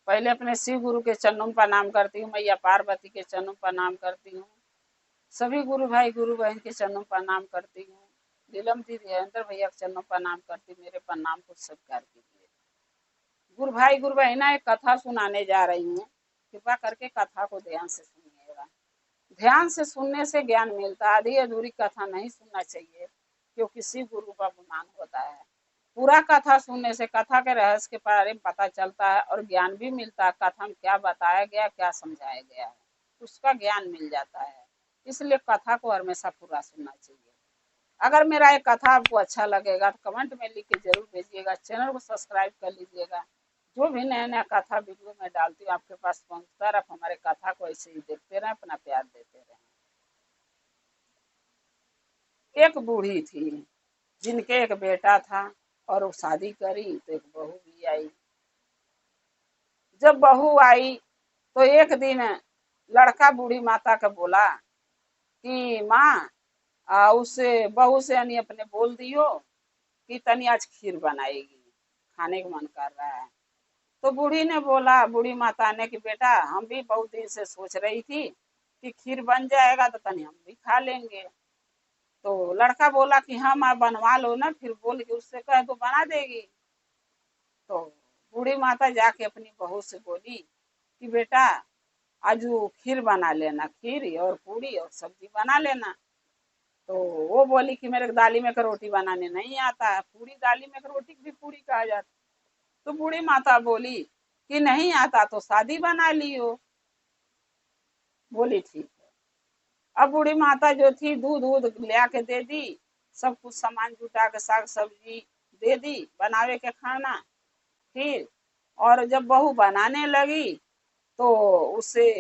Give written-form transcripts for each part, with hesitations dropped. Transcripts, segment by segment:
पहले अपने शिव गुरु के चरणों में प्रणाम करती हूँ, मैया पार्वती के चरणों में प्रणाम करती हूँ, सभी गुरु भाई गुरु बहन के चरणों में प्रणाम करती हूँ, नीलम दीदी हरेंद्र भैया के चरणों में प्रणाम करती हूँ। मेरे प्रणाम को स्वीकार कीजिए। गुरु भाई गुरु बहना एक कथा सुनाने जा रही हूँ, कृपा करके कथा को ध्यान से सुनिएगा। ध्यान से सुनने से ज्ञान मिलता है, आधी अधूरी कथा नहीं सुनना चाहिए, क्योंकि शिव गुरु का अपमान होता है। पूरा कथा सुनने से कथा के रहस्य के बारे में पता चलता है और ज्ञान भी मिलता है। कथा में क्या बताया गया, क्या समझाया गया है, उसका ज्ञान मिल जाता है। इसलिए कथा को हमेशा पूरा सुनना चाहिए। अगर मेरा ये कथा आपको अच्छा लगेगा तो कमेंट में लिख के जरूर भेजिएगा। चैनल को सब्सक्राइब कर लीजिएगा। जो भी नया नया कथा वीडियो में डालती हूँ आपके पास पहुँचता रहे। आप हमारे कथा को ऐसे ही देखते रहें, अपना प्यार देते रहें। एक बूढ़ी थी जिनके एक बेटा था और वो शादी करी तो एक बहू भी आई। जब बहू आई तो एक दिन लड़का बूढ़ी माता का बोला कि माँ, उससे बहू से यानी अपने बोल दियो कि तनी आज खीर बनाएगी, खाने का मन कर रहा है। तो बूढ़ी ने बोला, बूढ़ी माता ने, कि बेटा हम भी बहुत दिन से सोच रही थी कि खीर बन जाएगा तो तनी हम भी खा लेंगे। तो लड़का बोला कि हाँ माँ बनवा लो ना, फिर बोल के उससे कह तो बना देगी। तो बूढ़ी माता जाके अपनी बहू से बोली कि बेटा आज वो खीर बना लेना, खीर और पूड़ी और सब्जी बना लेना। तो वो बोली कि मेरे दाली में का रोटी बनाने नहीं आता है। पूरी दाली में का रोटी भी पूरी कहा जाता। तो बूढ़ी माता बोली कि नहीं आता तो शादी बना लियो। बोली ठीक है। अब बूढ़ी माता जो थी दूध दूध ले आके दे दी, सब कुछ सामान जुटा के साग सब्जी दे दी बनावे के खाना खीर। और जब बहू बनाने लगी तो उसे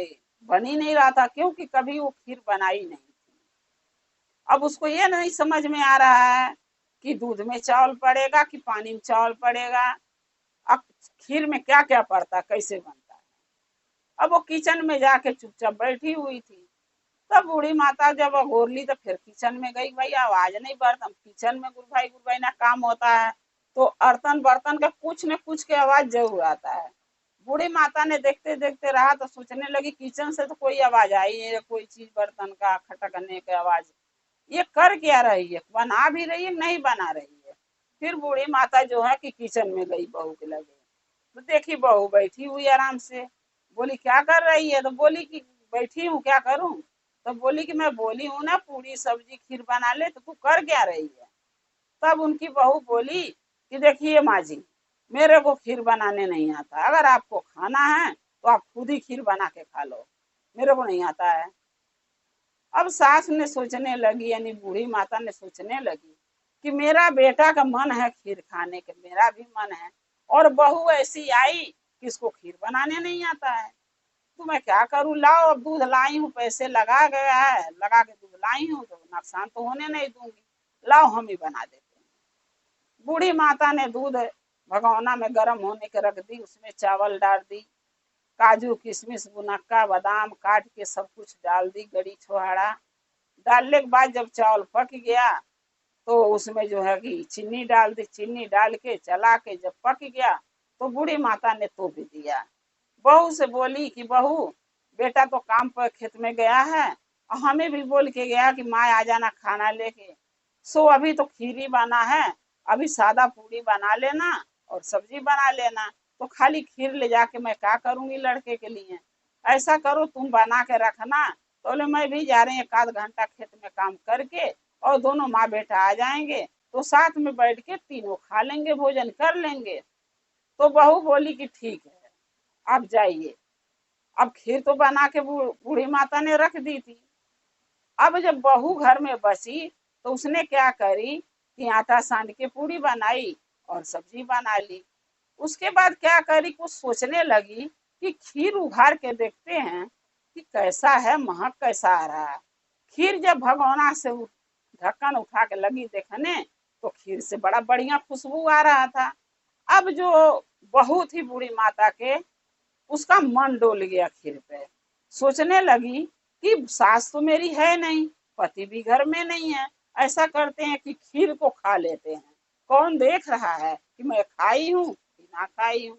बन ही नहीं रहा था, क्योंकि कभी वो खीर बनाई नहीं थी। अब उसको ये नहीं समझ में आ रहा है कि दूध में चावल पड़ेगा कि पानी में चावल पड़ेगा, अब खीर में क्या क्या पड़ता, कैसे बनता है। अब वो किचन में जाके चुपचाप बैठी हुई थी। तब बूढ़ी माता जब घोर ली तो फिर किचन में गई। भाई आवाज नहीं, बर्तन किचन में गुरु भाई ना काम होता है तो अर्तन बर्तन का कुछ न कुछ के आवाज जरूर आता है। बूढ़ी माता ने देखते देखते रहा तो सोचने लगी किचन से तो कोई आवाज आई है, कोई चीज बर्तन का खटकने की आवाज, ये कर क्या रही है, बना भी रही है नहीं बना रही है। फिर बूढ़ी माता जो है कि किचन में गई बहू के लगे, तो देखी बहू बैठी हुई आराम से। बोली क्या कर रही है, तो बोली कि बैठी हूँ, क्या करूँ। तो बोली कि मैं बोली हूँ ना पूरी सब्जी खीर बना ले, तो तू कर क्या रही है। तब उनकी बहू बोली कि देखिए माँ जी, मेरे को खीर बनाने नहीं आता, अगर आपको खाना है तो आप खुद ही खीर बना के खा लो, मेरे को नहीं आता है। अब सास ने सोचने लगी, यानी बूढ़ी माता ने सोचने लगी कि मेरा बेटा का मन है खीर खाने के, मेरा भी मन है, और बहू ऐसी आई कि इसको खीर बनाने नहीं आता है, तो मैं क्या करूं। लाओ अब दूध लाई हूँ, पैसे लगा गया है, लगा के दूध लाई हूँ तो नुकसान तो होने नहीं दूंगी, लाओ हम ही बना देते हैं। बूढ़ी माता ने दूध भगोना में गर्म होने के रख दी, उसमें चावल डाल दी, काजू किशमिश मुनक्का बादाम काट के सब कुछ डाल दी, गड़ी छोहाड़ा डालने के बाद जब चावल पक गया तो उसमें जो है कि चीनी डाल दी। चीनी डाल के चला के जब पक गया तो बूढ़ी माता ने तो भी दिया। बहू से बोली कि बहू, बेटा तो काम पर खेत में गया है और हमें भी बोल के गया कि माँ आ जाना खाना लेके, सो अभी तो खीर ही बना है, अभी सादा पूरी बना लेना और सब्जी बना लेना, तो खाली खीर ले जाके मैं क्या करूंगी लड़के के लिए। ऐसा करो तुम बना के रखना, तो बोले मैं भी जा रहे हैं, एक आध घंटा खेत में काम करके और दोनों माँ बेटा आ जाएंगे तो साथ में बैठ के तीनों खा लेंगे, भोजन कर लेंगे। तो बहू बोली कि ठीक है आप जाइए। अब खीर तो बना के बूढ़ी माता ने रख दी थी। अब जब बहू घर में बची तो उसने क्या करी कि आटा सान के पूरी बनाई और सब्जी बना ली। उसके बाद क्या करी, कुछ सोचने लगी कि खीर उघार के देखते हैं कि कैसा है, महक कैसा आ रहा है। खीर जब भगोना से ढक्कन उठा के लगी देखने तो खीर से बड़ा बढ़िया खुशबू आ रहा था। अब जो बहू थी बूढ़ी माता के, उसका मन डोल गया खीर पे। सोचने लगी कि सास तो मेरी है नहीं, पति भी घर में नहीं है, ऐसा करते हैं कि खीर को खा लेते हैं, कौन देख रहा है कि मैं खाई हूँ कि ना खाई हूँ।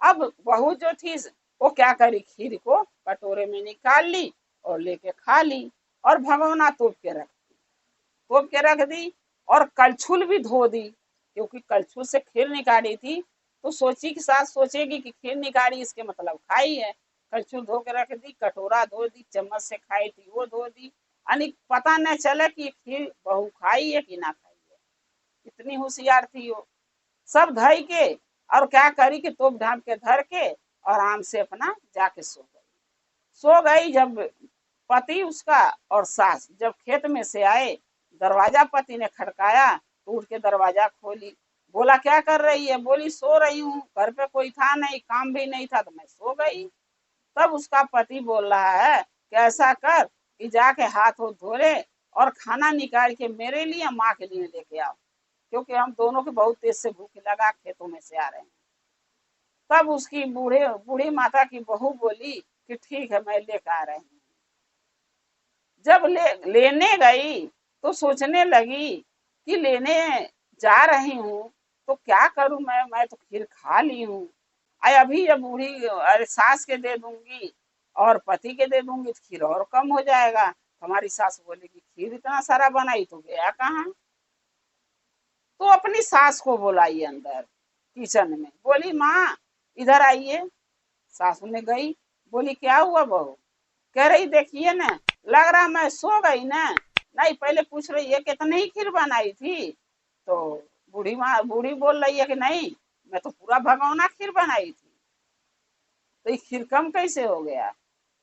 अब बहू जो थी वो क्या करी, खीर को कटोरे में निकाल ली और लेके खा ली, और भगोना तोप के रख दी, और कलछुल भी धो दी, क्योंकि कलछुल से खीर निकाली थी, तो सोची कि सास सोचेगी कि खीर निकाली इसके मतलब खाई है। कलछुल धो के रख दी, कटोरा धो दी, चम्मच से खाई थी वो धो दी, यानी पता न चले कि खीर बहू खाई है कि ना खाई है। इतनी होशियार थी वो। सब धई के और क्या करी कि तोप ढांप के धर के और आराम से अपना जाके सो गई। जब पति उसका और सास जब खेत में से आए, दरवाजा पति ने खड़काया तो उठ के दरवाजा खोली। बोला क्या कर रही है, बोली सो रही हूँ, घर पे कोई था नहीं, काम भी नहीं था तो मैं सो गई। तब उसका पति बोल रहा है कि ऐसा कर कि जाके हाथ धो ले और खाना निकाल के मेरे लिए माँ के लिए लेके आओ, क्योंकि हम दोनों के बहुत तेज से भूख लगा, खेतों में से आ रहे हैं। तब उसकी बूढ़ी माता की बहू बोली कि ठीक है मैं लेकर आ रही हूँ। जब लेने गई तो सोचने लगी कि लेने जा रही हूँ तो क्या करूं, मैं तो खीर खा ली हूँ। अभी जब बूढ़ी अरे सास के दे दूंगी और पति के दे दूंगी तो खीर और कम हो जाएगा। हमारी सास बोलेगी खीर इतना सारा बनाई तो गया कहाँ। तो अपनी सास को बुलाई अंदर किचन में, बोली माँ इधर आइए। सासू ने गई, बोली क्या हुआ बहू, कह रही देखिए ना, लग रहा मैं सो गई ना। नहीं पहले पूछ रही है कितनी ही खीर बनाई थी, तो बूढ़ी बोल रही है कि नहीं मैं तो पूरा भगोना खीर बनाई थी, तो ये खीर कम कैसे हो गया।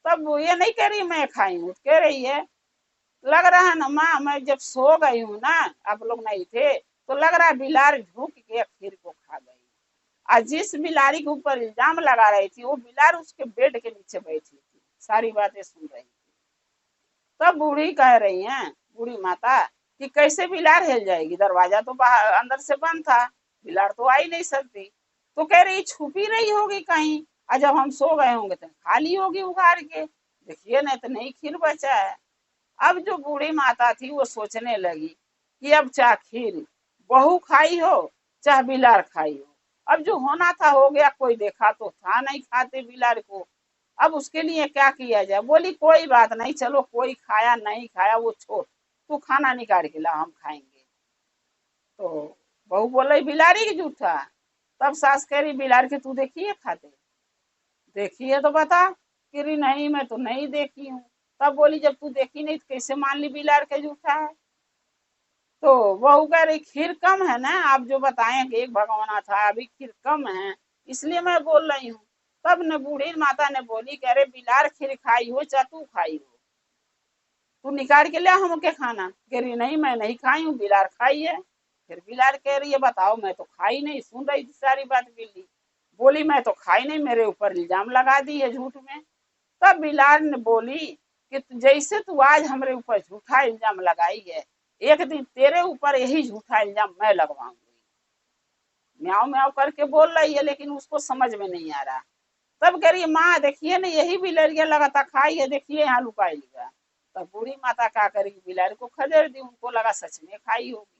तब वो ये नहीं कह रही मैं खाई हूँ, कह रही है लग रहा है ना माँ मैं जब सो गई हूँ ना, आप लोग नहीं थे, तो लग रहा है बिलार झुक के खीर को खा गई। आज जिस बिलारी के ऊपर इल्जाम लगा रही थी वो बिलार उसके बेड के नीचे बैठी थी, सारी बातें सुन रही थी। तब बूढ़ी कह रही है, बूढ़ी माता कि कैसे बिलार हिल जाएगी, दरवाजा तो बाहर अंदर से बंद था, बिलार तो आ ही नहीं सकती। तो कह रही छुपी रही होगी कहीं, और जब हम सो गए होंगे तो खाली होगी उगाड़ के, देखिए ना तो नहीं खीर बचा है। अब जो बूढ़ी माता थी वो सोचने लगी कि अब चाहे खीर बहू खाई हो चाहे बिलार खाई हो, अब जो होना था हो गया, कोई देखा तो था नहीं खाते बिलार को, अब उसके लिए क्या किया जाए। बोली कोई बात नहीं, चलो कोई खाया नहीं खाया वो छोड़, तू खाना निकाल के ला हम खाएंगे। तो बहू बोल रही बिलारी की जूठा। तब सास कह रही बिलार के तू देखिए खाते, देखी है तो बता। कह रही नहीं मैं तो नहीं देखी हूँ। तब बोली जब तू देखी नहीं तो कैसे मान ली बिलार के जूठा है। तो बहू कह रही खीर कम है ना, आप जो बताएं कि एक भगवाना था अभी खीर कम है, इसलिए मैं बोल रही हूँ। तब न बूढ़ी माता ने बोली कह रहे बिलार खीर खाई हो चाहे तू खाई हो, तू निकाल के ले हमके खाना। कह रही नहीं मैं नहीं खाई हूँ, बिलार खाई है। फिर बिलार कह रही है बताओ मैं तो खाई नहीं, सुन रही थी सारी बात बिल्ली। बोली मैं तो खाई नहीं, मेरे ऊपर इल्जाम लगा दी है झूठ में। तब बिलार ने बोली कि जैसे तू आज हमारे ऊपर झूठा इल्जाम लगाई है, एक दिन तेरे ऊपर यही झूठा इल्जाम मैं लगवाऊंगी। म्याऊ म्याऊ करके बोल रही है लेकिन उसको समझ में नहीं आ रहा। तब कह रही है माँ देखिए ना यही बिलरिया लगातार खाई है, देखिए यहाँ लुकाई लिया। तब बूढ़ी माता क्या करेगी, बिलारी को खदेड़ दी, उनको लगा सच में खाई होगी।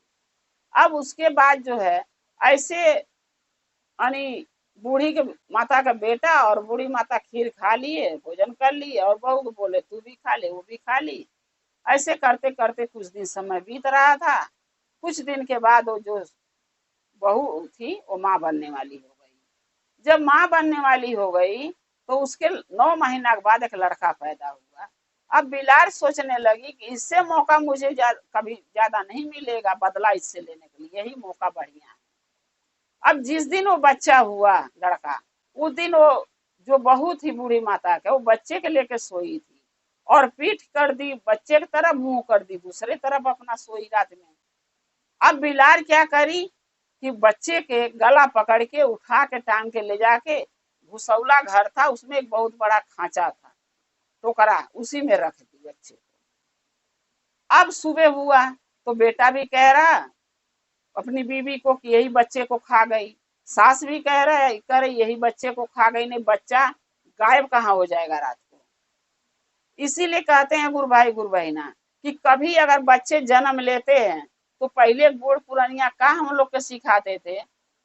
अब उसके बाद जो है ऐसे यानी बूढ़ी के माता का बेटा और बूढ़ी माता खीर खा लिए, भोजन कर लिए, और बहू को बोले तू भी खा ले, वो भी खा ली। ऐसे करते करते कुछ दिन समय बीत रहा था। कुछ दिन के बाद वो जो बहू थी वो माँ बनने वाली हो गई। जब माँ बनने वाली हो गई तो उसके 9 महीना के बाद एक लड़का पैदा हुआ। अब बिलार सोचने लगी कि इससे मौका मुझे कभी ज्यादा नहीं मिलेगा बदला इससे लेने के लिए, यही मौका बढ़िया है। अब जिस दिन वो बच्चा हुआ लड़का, उस दिन वो जो बहू थी बूढ़ी माता के, वो बच्चे के लेके सोई थी और पीठ कर दी बच्चे की तरफ, मुंह कर दी दूसरे तरफ अपना सोई रात में। अब बिलार क्या करी कि बच्चे के गला पकड़ के उठा के टांग के ले जाके, भूसौला घर था उसमें एक बहुत बड़ा खांचा था, टोकरा, उसी में रख दी बच्चे को। अब सुबह हुआ तो बेटा भी कह रहा अपनी बीवी को कि यही बच्चे को खा गई, सास भी कह रही यही बच्चे को खा गई, नहीं बच्चा गायब कहाँ हो जाएगा रात को। इसीलिए कहते हैं गुरु भाई गुरु बहना कि कभी अगर बच्चे जन्म लेते हैं तो पहले बूढ़ पुरानिया का हम लोग के सिखाते थे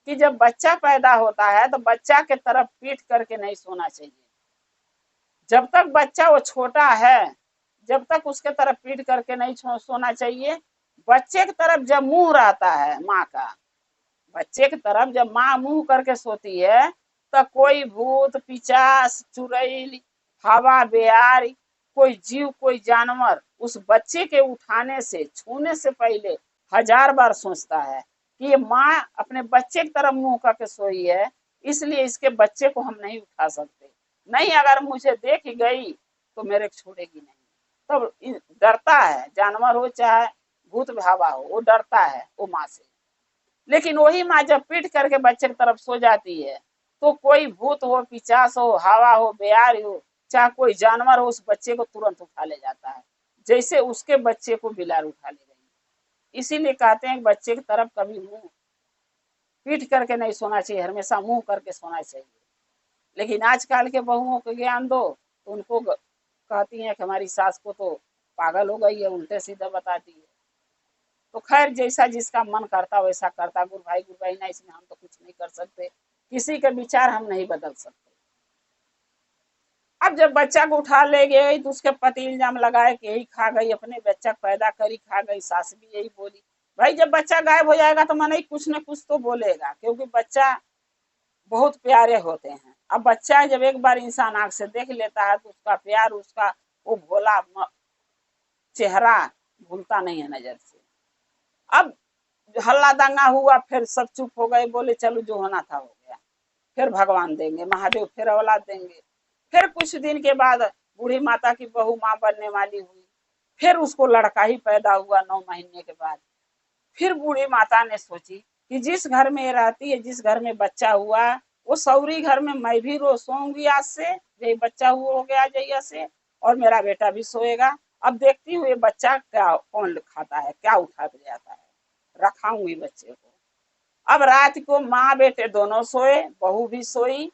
कि जब बच्चा पैदा होता है तो बच्चा के तरफ पीठ करके नहीं सोना चाहिए। जब तक बच्चा वो छोटा है, जब तक उसके तरफ पीठ करके नहीं सोना चाहिए। बच्चे की तरफ जब मुंह रहता है माँ का, बच्चे की तरफ जब माँ मुंह करके सोती है, तो कोई भूत पिचास चुड़ैल हवा बेयार कोई जीव कोई जानवर उस बच्चे के उठाने से छूने से पहले 1000 बार सोचता है कि ये माँ अपने बच्चे की तरफ मुंह करके सोई है, इसलिए इसके बच्चे को हम नहीं उठा सकते। नहीं, अगर मुझे देख गई तो मेरे छोड़ेगी नहीं। तब डरता है, जानवर हो चाहे भूत भावा हो, वो डरता है वो माँ से। लेकिन वही माँ जब पीट करके बच्चे की तरफ सो जाती है, तो कोई भूत हो पिचास हो हवा हो बेयार हो चाहे कोई जानवर हो, उस बच्चे को तुरंत उठा ले जाता है, जैसे उसके बच्चे को बिलार उठा ले गई। इसीलिए कहते हैं बच्चे की तरफ कभी मुंह पीट करके नहीं सोना चाहिए, हमेशा मुंह करके सोना चाहिए। लेकिन आजकल के बहुओं को ज्ञान दो तो उनको कहती हैं कि हमारी सास को तो पागल हो गई है, उल्टे सीधे बताती है। तो खैर जैसा जिसका मन करता वैसा करता, गुरु भाई गुरु भाई ना, इसमें हम तो कुछ नहीं कर सकते, किसी के विचार हम नहीं बदल सकते। अब जब बच्चा को उठा ले गए तो उसके पति इल्जाम लगाए कि यही खा गई, अपने बच्चा पैदा करी खा गई। सास भी यही बोली। भाई जब बच्चा गायब हो जाएगा तो मन ही कुछ न कुछ तो बोलेगा, क्योंकि बच्चा बहुत प्यारे होते हैं। अब बच्चा जब एक बार इंसान आंख से देख लेता है तो उसका प्यार, उसका वो भोला चेहरा भूलता नहीं है नजर से। अब हल्ला दंगा हुआ, फिर सब चुप हो गए, बोले चलो जो होना था हो गया, फिर भगवान देंगे, महादेव फिर औलाद देंगे। फिर कुछ दिन के बाद बूढ़ी माता की बहू माँ बनने वाली हुई, फिर उसको लड़का ही पैदा हुआ 9 महीने के बाद। फिर बूढ़ी माता ने सोची कि जिस घर में रहती है, जिस घर में बच्चा हुआ, वो सौरी घर में मैं भी रोज सोऊंगी आज से, यही बच्चा हुआ हो गया जैया से, और मेरा बेटा भी सोएगा। अब देखती हुए बच्चा क्या कौन खाता है, क्या उठा के जाता है, रखाऊंगी बच्चे को। अब रात को माँ बेटे दोनों सोए, बहू भी सोई।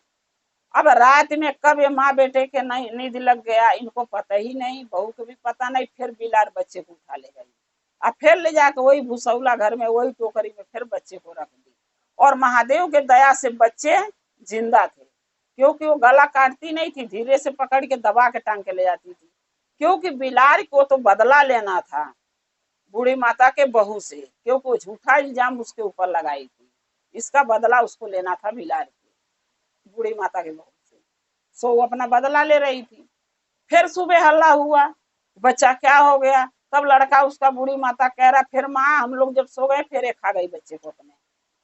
अब रात में कब ये माँ बेटे के नहीं नींद लग गया इनको पता ही नहीं, बहू को भी पता नहीं। फिर बिलार बच्चे को उठा ले गई, अब फिर ले जाकर वही भूसौला घर में वही टोकरी में फिर बच्चे को रख दी। और महादेव के दया से बच्चे जिंदा थे, क्योंकि वो गला काटती नहीं थी, धीरे से पकड़ के दबा के टांग के ले जाती थी। क्योंकि बिलार को तो बदला लेना था बूढ़ी माता के बहू से, क्योंकि वो झूठा इल्जाम उसके ऊपर लगाई थी, इसका बदला उसको लेना था बिलार के बूढ़ी माता के बहू से। सो वो अपना बदला ले रही थी। फिर सुबह हल्ला हुआ, बच्चा क्या हो गया। तब लड़का उसका बूढ़ी माता कह रहा फिर माँ हम लोग जब सो गए फिर खा गई बच्चे को अपने।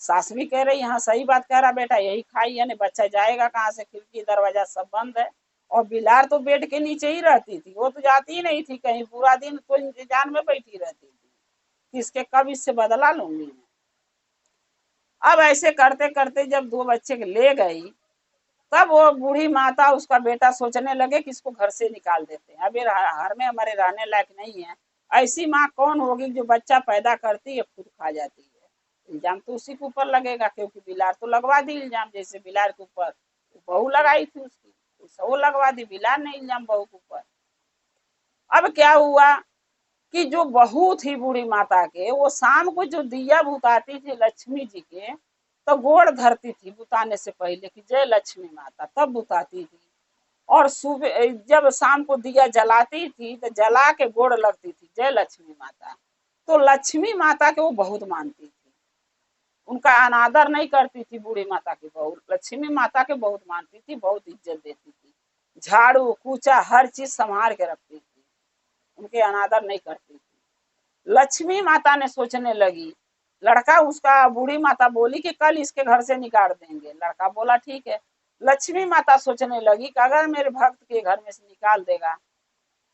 सास भी कह रही हाँ सही बात कह रहा बेटा, यही खाई है, बच्चा जाएगा कहाँ से, खिड़की दरवाजा सब बंद है। और बिलार तो बेड के नीचे ही रहती थी, वो तो जाती ही नहीं थी कहीं, पूरा दिन तो इंतजार में बैठी रहती थी कि इसके कब इससे बदला लूंगी मैं। अब ऐसे करते करते जब 2 बच्चे ले गई, तब वो बूढ़ी माता उसका बेटा सोचने लगे कि इसको घर से निकाल देते हैं, अब ये घर में हमारे रहने लायक नहीं है। ऐसी माँ कौन होगी जो बच्चा पैदा करती है खुद खा जाती है। इल्जाम तो उसी के ऊपर लगेगा, क्योंकि बिलार तो लगवा दी इल्जाम, जैसे बिलार के ऊपर बहू लगाई थी उसकी, वो लगवा दी, बिलार ने इल्जाम बहू के ऊपर। अब क्या हुआ कि जो बहू थी बूढ़ी माता के, वो शाम को जो दिया बुताती थी लक्ष्मी जी के, तो गोड़ धरती थी बुताने से पहले कि जय लक्ष्मी माता, तब बुताती थी। और सुबह जब शाम को दिया जलाती थी तो जला के गोड़ लगती थी जय लक्ष्मी माता। तो लक्ष्मी माता के वो बहुत मानती थी, उनका अनादर नहीं करती थी बूढ़ी माता की बहू, लक्ष्मी माता के बहुत मानती थी, बहुत इज्जत देती थी, झाड़ू कूचा हर चीज संभाल के रखती थी, उनके अनादर नहीं करती थी। लक्ष्मी माता ने सोचने लगी, लड़का उसका बूढ़ी माता बोली कि कल इसके घर से निकाल देंगे, लड़का बोला ठीक है। लक्ष्मी माता सोचने लगी कि अगर मेरे भक्त के घर में से निकाल देगा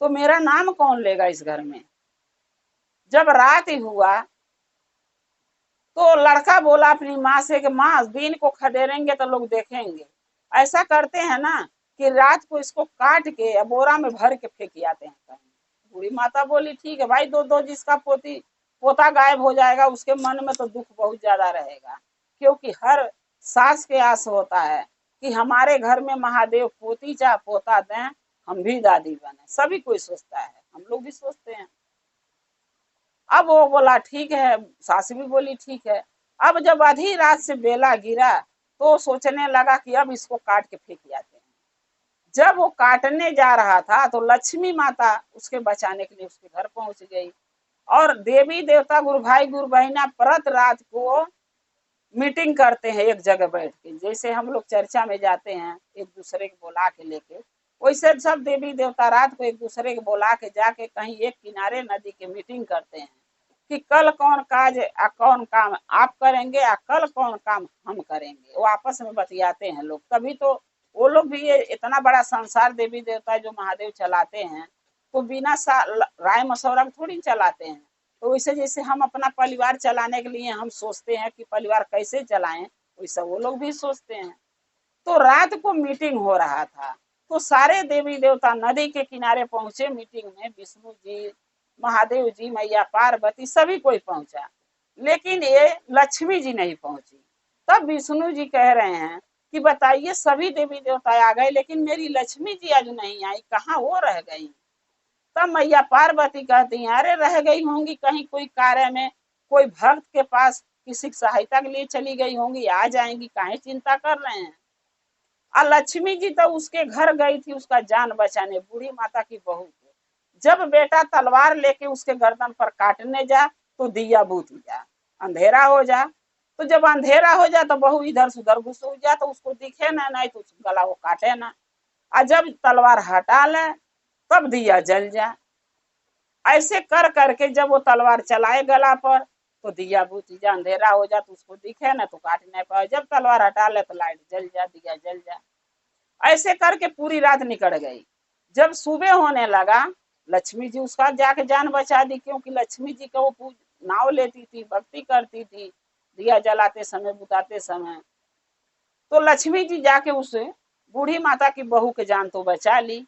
तो मेरा नाम कौन लेगा इस घर में। जब रात हुआ तो लड़का बोला अपनी माँ से कि माँ दिन को खदेड़ेंगे तो लोग देखेंगे, ऐसा करते हैं ना कि रात को इसको काट के बोरा में भर के फेंक आते हैं कहीं। बूढ़ी माता बोली ठीक है भाई, दो जिसका पोता गायब हो जाएगा उसके मन में तो दुख बहुत ज्यादा रहेगा, क्योंकि हर सास के आस होता है कि हमारे घर में महादेव पोती चाहे पोता दें, हम भी दादी बने, सभी कोई सोचता है, हम लोग भी सोचते हैं। अब वो बोला ठीक है, सास भी बोली ठीक है। अब जब आधी रात से बेला गिरा तो सोचने लगा कि अब इसको काट के फेंक जाते हैं। जब वो काटने जा रहा था तो लक्ष्मी माता उसके बचाने के लिए उसके घर पहुंच गई। और देवी देवता गुरु भाई गुरु बहना परत रात को मीटिंग करते हैं एक जगह बैठ के, जैसे हम लोग चर्चा में जाते हैं एक दूसरे को बुला के लेके, वैसे सब देवी देवता रात को एक दूसरे को बुला के जाके कहीं एक किनारे नदी के मीटिंग करते हैं कि कल कौन काज कौन काम आप करेंगे या कल कौन काम हम करेंगे। वो आपस में बतियाते हैं लोग। तभी तो वो लोग भी ये इतना बड़ा संसार देवी देवता जो महादेव चलाते हैं तो बिना राय मशवरा थोड़ी चलाते हैं। तो वैसे जैसे हम अपना परिवार चलाने के लिए हम सोचते हैं कि परिवार कैसे चलाएं, वैसा वो लोग भी सोचते हैं। तो रात को मीटिंग हो रहा था तो सारे देवी देवता नदी के किनारे पहुंचे मीटिंग में। विष्णु जी, महादेव जी, मैया पार्वती सभी कोई पहुंचा, लेकिन ये लक्ष्मी जी नहीं पहुंची। तब विष्णु जी कह रहे हैं कि बताइए सभी देवी देवता आ गए लेकिन मेरी लक्ष्मी जी आज नहीं आई, कहाँ वो रह गई। तब मैया पार्वती कहती हैं अरे रह गई होंगी कहीं कोई कार्य में, कोई भक्त के पास किसी सहायता के लिए चली गई होंगी, आ जाएंगी, काहे चिंता कर रहे हैं। और लक्ष्मी जी तो उसके घर गई थी उसका जान बचाने, बूढ़ी माता की बहू को। जब बेटा तलवार लेके उसके गर्दन पर काटने जा तो दिया बुझ जा, अंधेरा हो जा। तो जब अंधेरा हो जा तो बहू इधर से उधर घुस जा तो उसको दिखे ना, नहीं तो गला वो काटे ना। और जब तलवार हटा ले तब दिया जल जा। ऐसे कर करके जब वो तलवार चलाए गला पर तो दिया बुझ जा, अंधेरा हो जा तो उसको दिखे ना तो काट नहीं पाए, जब तलवार हटा ले तो लाइट जल जा, दिया जल जा। ऐसे करके पूरी रात निकल गई। जब सुबह होने लगा लक्ष्मी जी उसका जाके जान बचा दी, क्योंकि लक्ष्मी जी का वो नाव लेती थी, भक्ति करती थी दिया जलाते समय बुताते समय। तो लक्ष्मी जी जाके उसे बूढ़ी माता की बहू के जान तो बचा ली।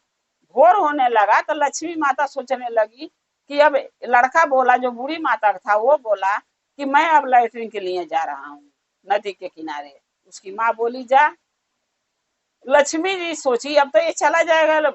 भोर होने लगा तो लक्ष्मी माता सोचने लगी कि अब लड़का बोला जो बूढ़ी माता था वो बोला कि मैं अब लैट्रिन के लिए जा रहा हूँ नदी के किनारे। उसकी माँ बोली जा। लक्ष्मी जी सोची अब तो ये चला जाएगा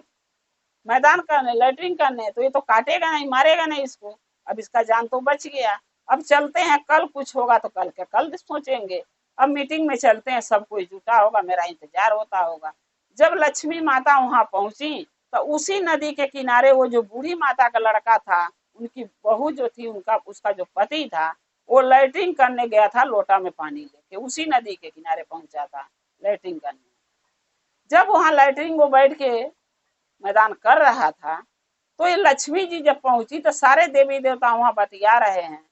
मैदान करने, लैट्रिन करने, तो ये तो काटेगा नहीं, मारेगा नहीं इसको, अब इसका जान तो बच गया। अब चलते हैं, कल कुछ होगा तो कल के कल सोचेंगे। अब मीटिंग में चलते हैं, सब कोई जुटा होगा, मेरा इंतजार होता होगा। जब लक्ष्मी माता वहां पहुंची तो उसी नदी के किनारे वो जो बूढ़ी माता का लड़का था, उनकी बहू जो थी, उनका उसका जो पति था, वो लैट्रिन करने गया था लोटा में पानी लेके, उसी नदी के किनारे पहुंचा था लैट्रिन करने। जब वहां लैट्रिन को बैठ के मैदान कर रहा था तो ये लक्ष्मी जी जब पहुंची तो सारे देवी देवता वहां बतिया रहे हैं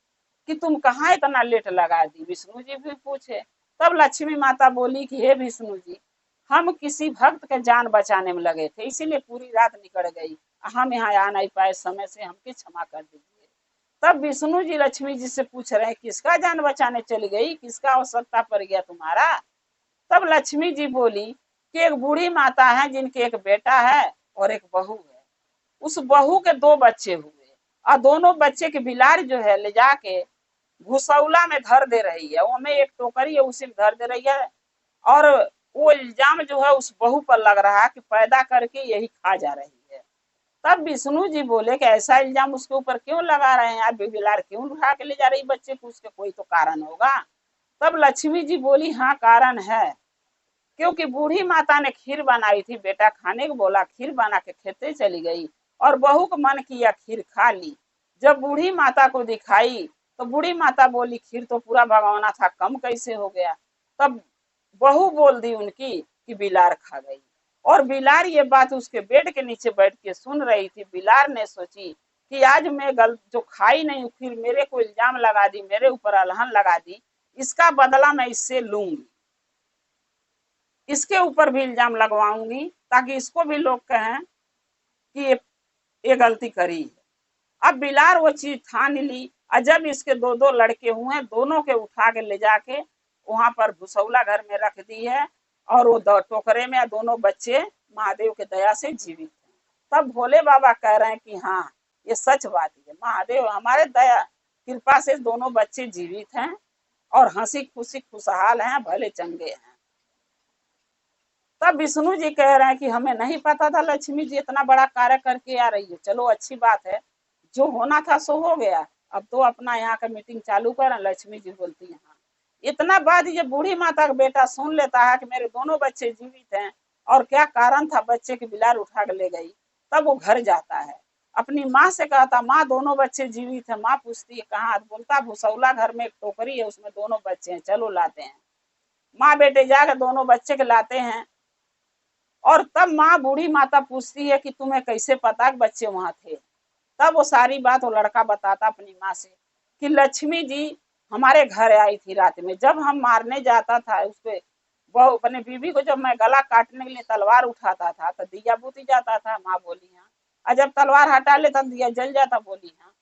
कि तुम कहाँ इतना लेट लगा दी। विष्णु जी भी पूछे। तब लक्ष्मी माता बोली कि हे विष्णु जी, हम किसी भक्त के जान बचाने में लगे थे इसीलिए पूरी रात निकल गई, हम यहाँ आ नहीं पाए समय से, हमकी क्षमा कर दीजिए। तब विष्णु जी लक्ष्मी जी से पूछ रहे हैं किसका जान बचाने चली गई, किसका आवश्यकता पड़ गया तुम्हारा। तब लक्ष्मी जी बोली कि एक बूढ़ी माता है जिनके एक बेटा है और एक बहू है। उस बहू के दो बच्चे हुए और दोनों बच्चे के बिलार जो है ले जाके घुसौला में धर दे रही है, वो में एक टोकरी है उसी में धर दे रही है। और वो इल्जाम जो है उस बहू पर लग रहा है कि पैदा करके यही खा जा रही है। तब विष्णु जी बोले कि ऐसा इल्जाम उसके ऊपर क्यों लगा रहे हैं, आप बिलार क्यों उठा के ले जा रही बच्चे को, उसके कोई तो कारण होगा। तब लक्ष्मी जी बोली हाँ कारण है, क्योंकि बूढ़ी माता ने खीर बनाई थी, बेटा खाने को बोला, खीर बना के खेते चली गई और बहू को मन किया खीर खा ली। जब बूढ़ी माता को दिखाई तो बूढ़ी माता बोली खीर तो पूरा भगवाना था, कम कैसे हो गया। तब बहू बोल दी उनकी कि बिलार खा गई। और बिलार ये बात उसके बेड के नीचे बैठ के सुन रही थी। बिलार ने सोची कि आज मैं जो खाई नहीं फिर मेरे को इल्जाम लगा दी, मेरे ऊपर अलहन लगा दी, इसका बदला मैं इससे लूंगी, इसके ऊपर भी इल्जाम लगवाऊंगी ताकि इसको भी लोग कहें कि ये गलती करी है। अब बिलार वो चीज ठान ली और जब इसके दो दो लड़के हुए दोनों के उठा के ले जाके वहां पर भुसौला घर में रख दी है और वो टोकरे में दोनों बच्चे महादेव के दया से जीवित हैं। तब भोले बाबा कह रहे हैं कि हाँ ये सच बात है, महादेव हमारे दया कृपा से दोनों बच्चे जीवित हैं और हंसी खुशी खुशहाल हैं, भले चंगे हैं। तब विष्णु जी कह रहे हैं कि हमें नहीं पता था लक्ष्मी जी इतना बड़ा कार्य करके आ रही है, चलो अच्छी बात है, जो होना था सो हो गया, अब तो अपना यहाँ का मीटिंग चालू कर। लक्ष्मी जी बोलती है हाँ इतना बात ये बूढ़ी माता का बेटा सुन लेता है कि मेरे दोनों बच्चे जीवित हैं और क्या कारण था बच्चे की बिलार उठा के ले गई, तब वो घर जाता है, अपनी माँ से कहता माँ दोनों बच्चे जीवित है। माँ पूछती है कहाँ, बोलता भुसौला घर में एक टोकरी है उसमें दोनों बच्चे हैं, चलो लाते हैं। माँ बेटे जाकर दोनों बच्चे के लाते हैं और तब माँ बूढ़ी माता पूछती है कि तुम्हें कैसे पता कि बच्चे वहां थे। तब वो सारी बात वो लड़का बताता अपनी माँ से कि लक्ष्मी जी हमारे घर आई थी रात में, जब हम मारने जाता था उसपे वो अपने बीवी को, जब मैं गला काटने के लिए तलवार उठाता था तो दिया बुझ जाता था। माँ बोली हाँ। और जब तलवार हटा लेता दिया जल जाता। बोली हाँ।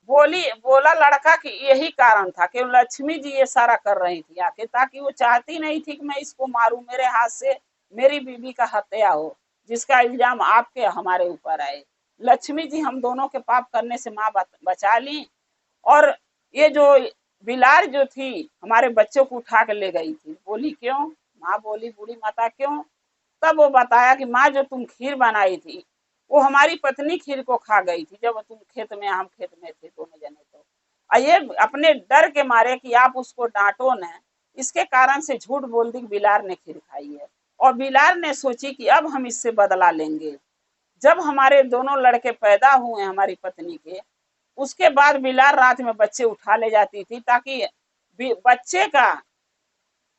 बोली बोला लड़का कि यही कारण था कि लक्ष्मी जी ये सारा कर रही थी आके, ताकि वो चाहती नहीं थी कि मैं इसको मारूं, मेरे हाथ से मेरी बीवी का हत्या हो जिसका इल्जाम आपके हमारे ऊपर आए। लक्ष्मी जी हम दोनों के पाप करने से माँ बचा ली। और ये जो बिलार जो थी हमारे बच्चों को उठा के ले गई थी। बोली क्यों? माँ बोली बूढ़ी माता क्यों? तब वो बताया कि माँ जो तुम खीर बनाई थी वो हमारी पत्नी खीर को खा गई थी जब तुम खेत में, हम खेत में थे दोनों जने। तो ये अपने डर के मारे कि आप उसको डांटो न, इसके कारण से झूठ बोल दी बिलार ने खीर खाई है। और बिलार ने सोची कि अब हम इससे बदला लेंगे। जब हमारे दोनों लड़के पैदा हुए हमारी पत्नी के, उसके बाद बिलार रात में बच्चे उठा ले जाती थी ताकि बच्चे का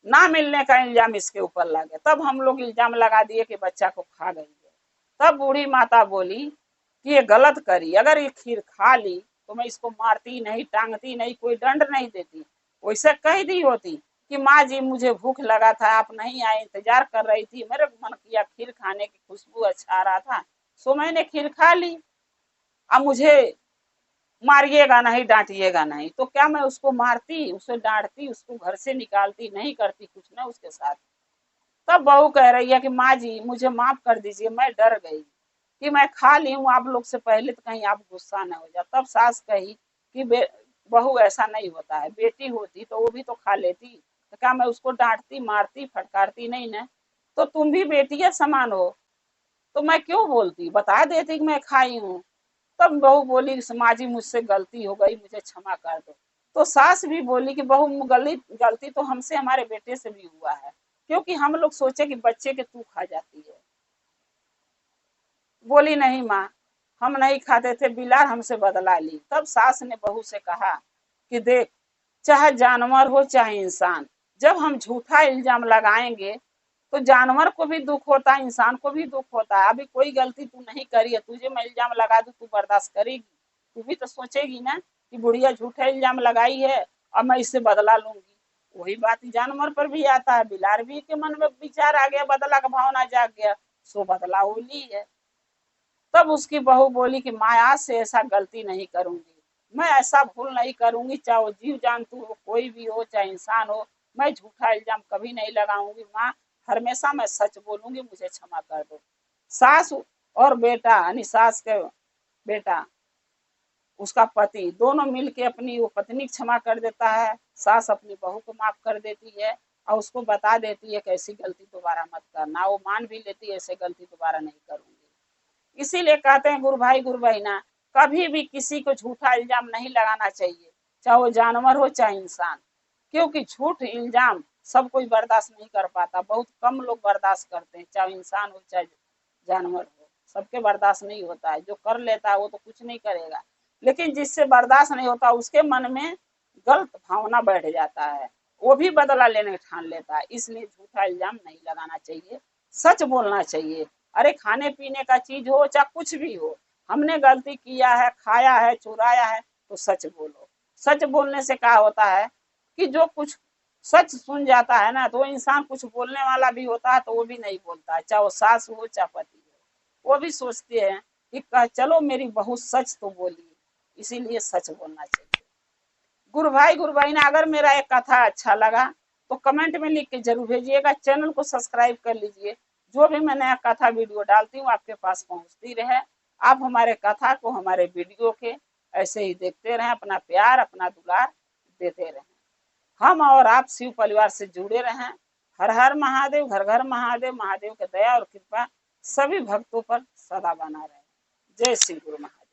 ना मिलने का इल्जाम इसके ऊपर लगे। तब हम लोग इल्जाम लगा दिए कि बच्चा को खा गई है। तब बूढ़ी माता बोली कि ये गलत करी, अगर ये खीर खा ली तो मैं इसको मारती नहीं, टांगती नहीं, कोई दंड नहीं देती, वैसे कह दी होती कि माँ जी मुझे भूख लगा था, आप नहीं आए, इंतजार कर रही थी, मेरे मन किया खीर खाने की, खुशबू अच्छा आ रहा था सो मैंने खीर खा ली। अब मुझे मारिएगा नहीं, डांटिएगा नहीं। तो क्या मैं उसको मारती, उसे डांटती, उसको घर से निकालती, नहीं करती कुछ ना उसके साथ। तब बहू कह रही है कि माँ जी मुझे माफ कर दीजिए, मैं डर गई कि मैं खा ली हूँ आप लोग से पहले, तो कहीं आप गुस्सा न हो जाए। तब सास कही कि बहू ऐसा नहीं होता है, बेटी होती तो वो भी तो खा लेती, तो क्या मैं उसको डांटती, मारती, फटकारती नहीं ना? तो तुम भी बेटिया समान हो, तो मैं क्यों बोलती, बता देती कि मैं खाई हूँ। तब बहू बोली माँ जी मुझसे गलती हो गई, मुझे क्षमा कर दो। तो सास भी बोली कि बहू गलती तो हमसे, हमारे बेटे से भी हुआ है, क्योंकि हम लोग सोचे कि बच्चे के तू खा जाती है। बोली नहीं माँ, हम नहीं खाते थे, बिलार हमसे बदला ली। तब सास ने बहू से कहा कि देख, चाहे जानवर हो चाहे इंसान, जब हम झूठा इल्जाम लगाएंगे तो जानवर को भी दुख होता है, इंसान को भी दुख होता है। अभी कोई गलती तू नहीं करी है, तुझे मैं इल्जाम लगा दूं, तू बर्दाश्त करेगी? तू भी तो सोचेगी ना कि बुढ़िया झूठा इल्जाम लगाई है और मैं इससे बदला लूंगी। वही बात जानवर पर भी आता है, बिलार भी के मन में विचार आ गया, बदला का भावना जाग गया, सो बदला वो ली है। तब उसकी बहू बोली कि माँ आज से ऐसा गलती नहीं करूंगी, मैं ऐसा भूल नहीं करूंगी, चाहे वो जीव जंतु हो, कोई भी हो, चाहे इंसान हो, मैं झूठा इल्जाम कभी नहीं लगाऊंगी। माँ हमेशा मैं सच बोलूंगी, मुझे क्षमा कर दो। सास और बेटा यानी सास के बेटा, उसका पति, दोनों मिलके अपनी वो पत्नी क्षमा कर देता है, सास अपनी बहू को माफ कर देती है और उसको बता देती है कि ऐसी गलती दोबारा मत करना। वो मान भी लेती है ऐसे गलती दोबारा नहीं करूंगी। इसीलिए कहते हैं गुरु भाई गुरु बहना, कभी भी किसी को झूठा इल्जाम नहीं लगाना चाहिए, चाहे वो जानवर हो चाहे इंसान, क्योंकि झूठ इल्जाम सब कोई बर्दाश्त नहीं कर पाता, बहुत कम लोग बर्दाश्त करते हैं, चाहे इंसान हो चाहे जानवर हो, सबके बर्दाश्त नहीं होता है। जो कर लेता है वो तो कुछ नहीं करेगा, लेकिन जिससे बर्दाश्त नहीं होता उसके मन में गलत भावना बैठ जाता है, वो भी बदला लेने ठान लेता है। इसलिए झूठा इल्जाम नहीं लगाना चाहिए, सच बोलना चाहिए। अरे खाने पीने का चीज हो चाहे कुछ भी हो, हमने गलती किया है, खाया है, चुराया है, तो सच बोलो। सच बोलने से क्या होता है कि जो कुछ सच सुन जाता है ना, तो वो इंसान कुछ बोलने वाला भी होता है तो वो भी नहीं बोलता है, चाहे वो सास हो चाहे पति हो, वो भी सोचते हैं कि चलो मेरी बहू सच तो बोली, इसीलिए सच बोलना चाहिए। गुरु भाई गुरु बहना, अगर मेरा एक कथा अच्छा लगा तो कमेंट में लिख के जरूर भेजिएगा, चैनल को सब्सक्राइब कर लीजिए, जो भी मैं नया कथा वीडियो डालती हूँ आपके पास पहुंचती रहे। आप हमारे कथा को, हमारे वीडियो के ऐसे ही देखते रहें, अपना प्यार अपना दुलार देते रहें। हम और आप शिव परिवार से जुड़े रहें। हर हर महादेव, घर घर महादेव, महादेव की दया और कृपा सभी भक्तों पर सदा बना रहे। जय श्री गुरु महादेव।